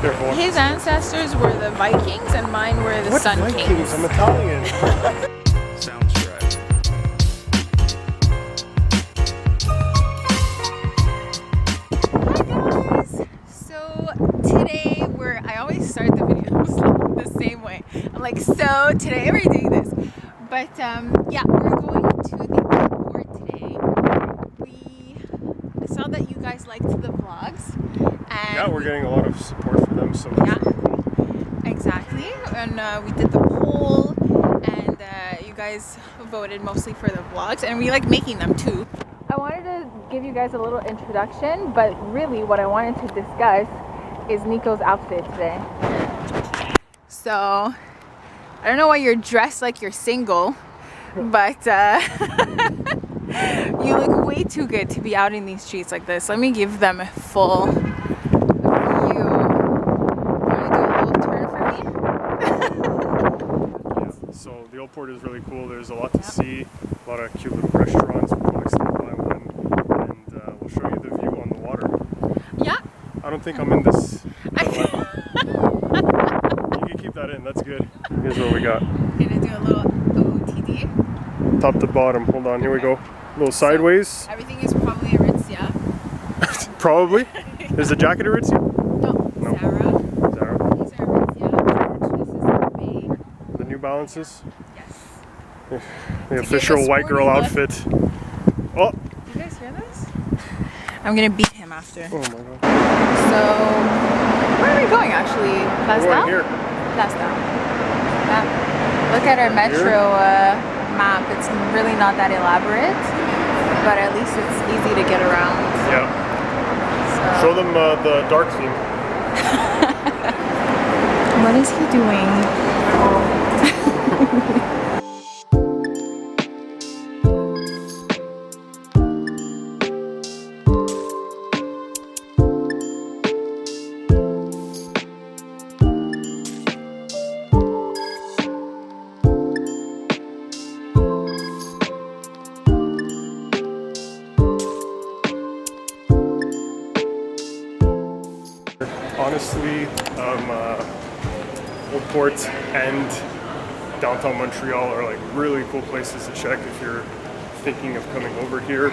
Careful. His ancestors were the Vikings and mine were the Sun Vikings? Kings. I'm Italian. Sounds right. Hi guys! So today I always start the videos the same way. I'm like, so today we're doing this. But yeah, we're going to the airport today. I saw that you guys liked the vlogs. And Yeah, we're getting a lot of support for them, so yeah, that's really cool. exactly. And we did the poll, and you guys voted mostly for the vlogs, and we like making them too. I wanted to give you guys a little introduction, but really what I wanted to discuss is Nico's outfit today. So, I don't know why you're dressed like you're single, but you look way too good to be out in these streets like this. Let me give them a full view. You want to do a little turn for me? Yeah, so the Old Port is really cool. There's a lot to see, a lot of cute little restaurants. We'll probably stop by one, and we'll show you the view on the water. Yeah. I don't think I'm in this. You can keep that in, that's good. Here's what we got. Gonna do a little OOTD. Top to bottom, hold on, here we go. A little sideways. Everything is probably Aritzia. Probably. Is the jacket Aritzia? No, No. Zara. Zara. These are Aritzia. This is the Bay. The New Balances. Yes. The To official give a white girl sporty outfit. Oh! Do you guys hear this? I'm gonna beat him after. Oh my god. So, where are we going actually? We're going here. Last down. Yeah. Look at our metro map. It's really not that elaborate, but at least it's easy to get around. Yeah. So. Show them the dark theme. What is he doing? Honestly, Old Port and downtown Montreal are like really cool places to check if you're thinking of coming over here.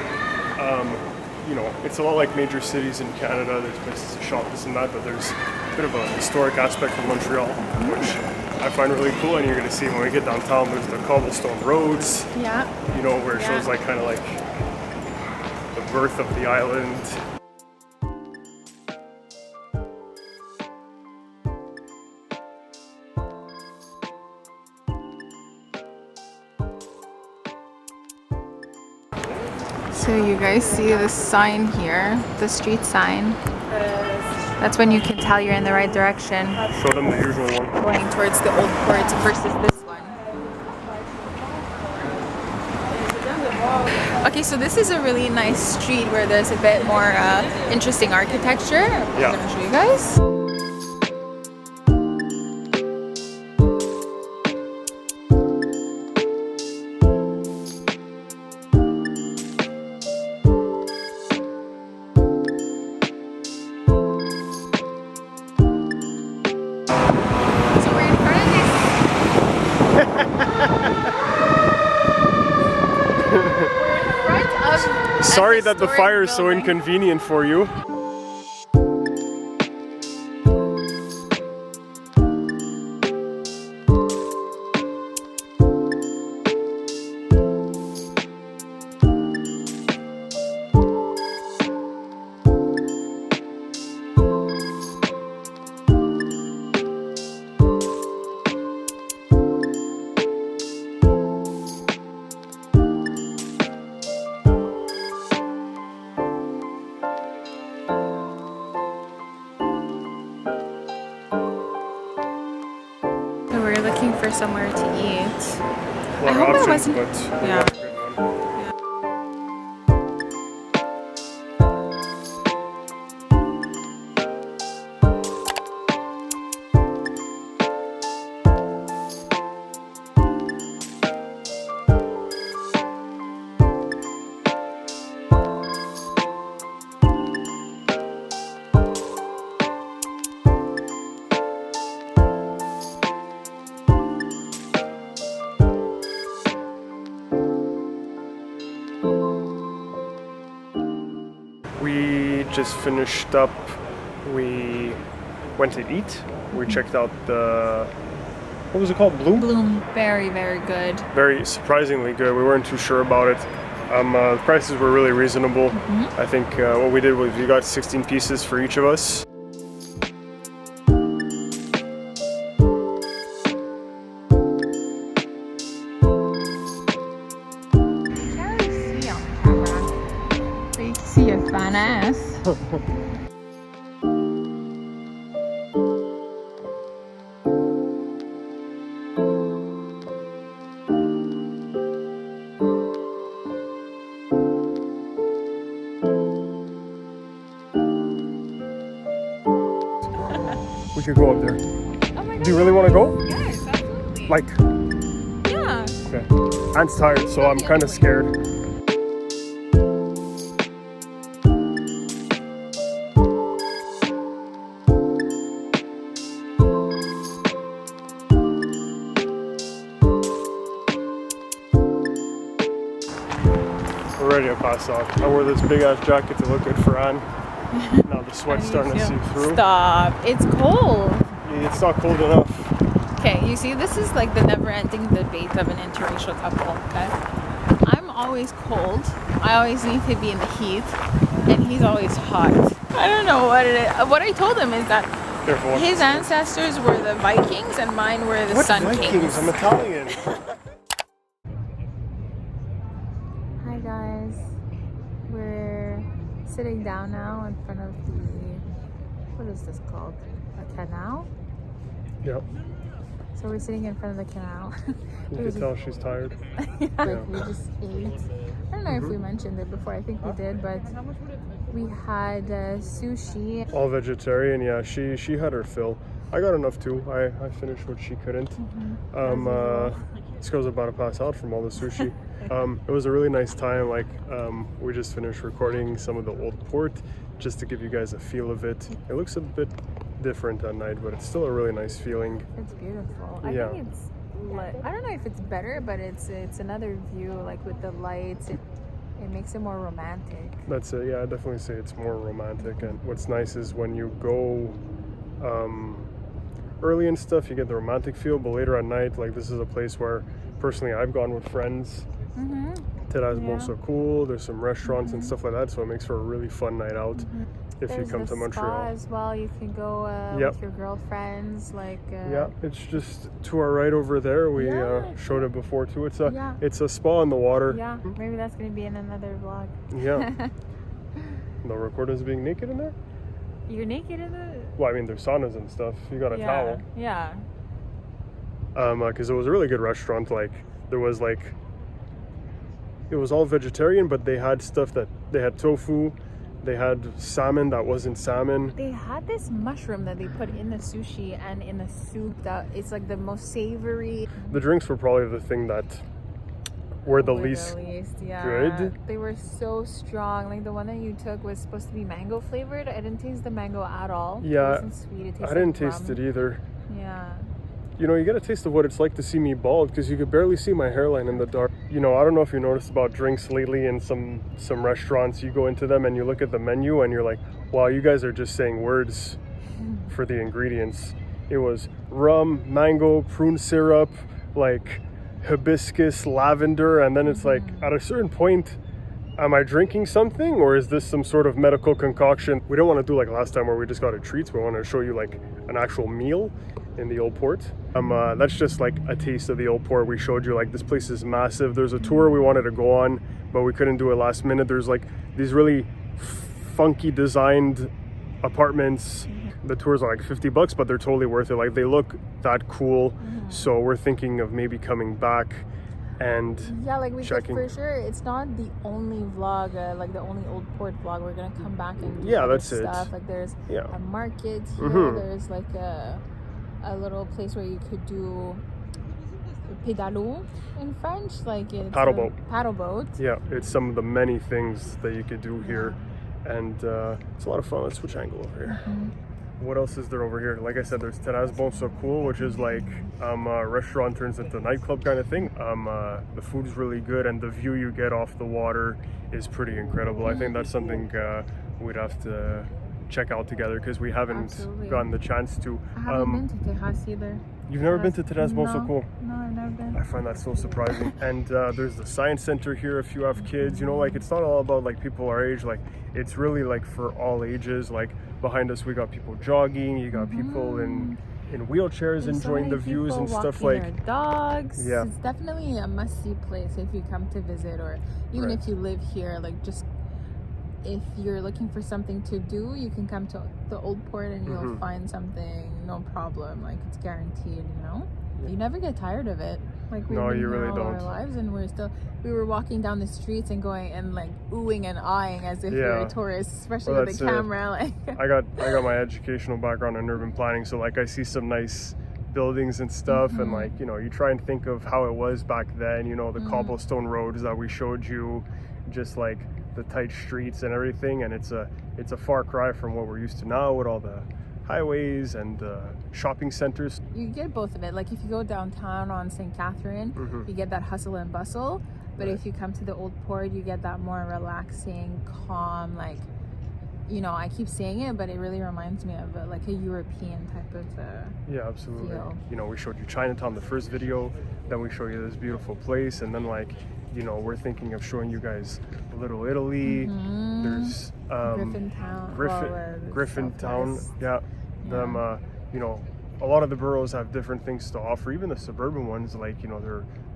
You know, it's a lot like major cities in Canada. There's places to shop, this and that, but there's a bit of a historic aspect of Montreal, which I find really cool. And you're going to see when we get downtown, there's the cobblestone roads. Yeah. You know, where it shows like kind of like the birth of the island. So you guys see the sign here, the street sign. That's when you can tell you're in the right direction. Show them the usual one. Going towards the Old Port versus this one. Okay, so this is a really nice street where there's a bit more interesting architecture. Yeah. I'm gonna show you guys. Sorry that the fire is so inconvenient for you. We're looking for somewhere to eat. I hope it options, wasn't- but we yeah. got a good one. just finished up. We went to eat. We checked out the, what was it called? Bloom. Very, very good. Very surprisingly good. We weren't too sure about it. The prices were really reasonable. I think what we did was we got 16 pieces for each of us. See a fat ass. We could go up there. Oh my god. Do you really want to go? Yes, absolutely. Like, yeah. okay. Anne's tired, so I'm kind of scared. We're ready to pass out. I wore this big ass jacket to look good for Anne. Now the sweat's starting to seep through. Stop. It's cold. It's not cold enough. Okay, you see, this is like the never-ending debate of an interracial couple, okay? I'm always cold. I always need to be in the heat. And he's always hot. I don't know what it is. What I told him is that his ancestors were the Vikings and mine were the Sun Vikings? Kings. I'm Italian. Hi guys, we're sitting down now in front of the, what is this called? A canal? Yep. So we're sitting in front of the canal. You can tell she's tired. Like we just ate. I don't know if we mentioned it before, I think we did, but we had sushi. All vegetarian, yeah, she had her fill. I got enough too. I finished what she couldn't. This girl's about to pass out from all the sushi. It was a really nice time. Like we just finished recording some of the old port just to give you guys a feel of it. It looks a bit different at night, but it's still a really nice feeling. It's beautiful. I Yeah. think it's, I don't know if it's better, but it's another view, like with the lights. It makes it more romantic. That's it. Yeah, I definitely say it's more romantic. And what's nice is when you go early and stuff, you get the romantic feel, but later at night, like this is a place where personally I've gone with friends. Terrace Bon So Cool. There's some restaurants and stuff like that, so it makes for a really fun night out if There's you come the to Montreal. spa as well. You can go with your girlfriends, like. Yeah, it's just to our right over there. We showed it before too. It's a spa in the water. Yeah, maybe that's gonna be in another vlog. Yeah. No recorders being naked in there? You're naked in the. Well, I mean, there's saunas and stuff. You got a towel. Yeah. Because it was a really good restaurant. Like there was like, it was all vegetarian, but they had stuff that they had tofu. They had salmon that wasn't salmon. They had this mushroom that they put in the sushi and in the soup that it's like the most savory. The drinks were probably the thing that were the least yeah. good. They were so strong. Like the one that you took was supposed to be mango flavored. I didn't taste the mango at all. Yeah, it wasn't sweet. It tasted I didn't like taste rum. it either. Yeah. You know, you get a taste of what it's like to see me bald because you could barely see my hairline in the dark. You know, I don't know if you noticed about drinks lately in some restaurants. You go into them and you look at the menu and you're like, wow, you guys are just saying words for the ingredients. It was rum, mango, prune syrup, like hibiscus, lavender, and then it's like at a certain point, am I drinking something or is this some sort of medical concoction? We don't want to do like last time where we just got a treat. We want to show you like an actual meal in the Old Port. That's just like a taste of the Old Port. We showed you like this place is massive. There's a tour we wanted to go on, but we couldn't do it last minute. There's like these really funky designed apartments. The tours are like $50, but they're totally worth it. Like they look that cool. So we're thinking of maybe coming back and yeah, like we checking. could for sure. It's not the only vlog, like the only Old Port vlog. We're gonna come back and do other that's stuff. it. Like there's Yeah. a market here. There's like a little place where you could do pédalo in French, like it's Paddle boat. Yeah, it's some of the many things that you could do here, and it's a lot of fun. Let's switch angle over here. What else is there over here? Like I said, there's Terrace Bon So Cool, which is like a restaurant turns into a nightclub kind of thing. The food's really good, and the view you get off the water is pretty incredible. I think that's something we'd have to check out together because we haven't Absolutely. gotten the chance to. I haven't been to Tejas either. You've never been to Tejas? No, So cool. No, I've never been. I find that so surprising. And there's the science center here if you have kids. You know, like it's not all about like people our age. Like it's really like for all ages. Like behind us we got people jogging. You got people in wheelchairs There's enjoying so the many views and people stuff walking like. their dogs. Yeah. It's definitely a must-see place if you come to visit, or even Right. if you live here. Like just if you're looking for something to do, you can come to the Old Port and you'll find something, no problem. Like it's guaranteed, you know. You never get tired of it. Like we've No, been you here really all our don't. lives, and we were walking down the streets and going and like oohing and eyeing as if we Yeah. were tourists, especially Well, with the that's it. camera. Like I got my educational background in urban planning, so like I see some nice buildings and stuff, and like you know, you try and think of how it was back then. You know, the cobblestone roads that we showed you, just like the tight streets and everything, and it's a far cry from what we're used to now with all the highways and shopping centers. you get both of it. Like if you go downtown on St. Catherine, you get that hustle and bustle. But if you come to the Old Port, you get that more relaxing, calm, like, you know, I keep saying it, but it really reminds me of like a European type of Yeah, absolutely. feel. You know, we showed you Chinatown the first video, then we show you this beautiful place, and then like, you know, we're thinking of showing you guys Little Italy. There's Griffintown. Griffintown. Southwest. Yeah. Them you know, a lot of the boroughs have different things to offer. Even the suburban ones, like, you know,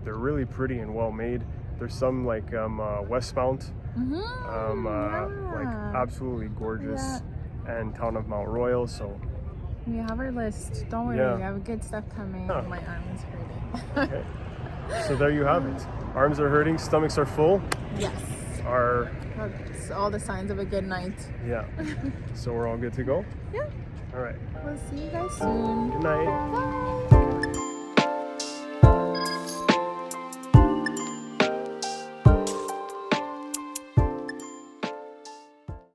they're really pretty and well made. There's some like Westmount, like absolutely gorgeous, and town of Mount Royal. So We have our list. Don't worry, Yeah. we have good stuff coming. Yeah. My arm is hurting. okay. So there you have it. Arms are hurting, stomachs are full. Yes. That's all the signs of a good night. Yeah. So we're all good to go? Yeah. All right. We'll see you guys soon. Good night. Bye.